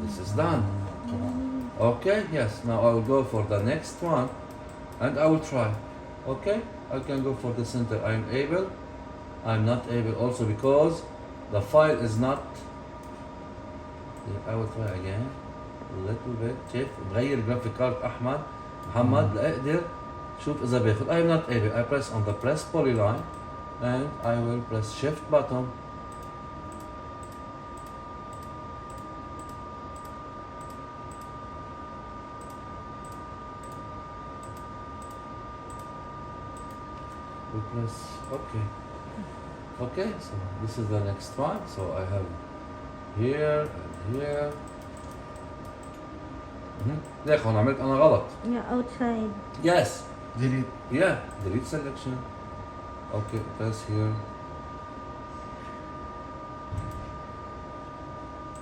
This is done. Okay, yes. Now I will go for the next one and I will try. Okay, I can go for the center. I'm able. I'm not able also because the file is not. I will try again. A little bit. شايف بغير جرافيك كارد احمد محمد لاقدر شوف اذا باخذ. I'm not able. I press on the press polyline and I will press shift button. We press okay. Okay, so this is the next one. So I have here and here. ليك هون عملت انا غلط. Yeah, outside. Yes. delete. Yeah. Delete selection. Okay, press here.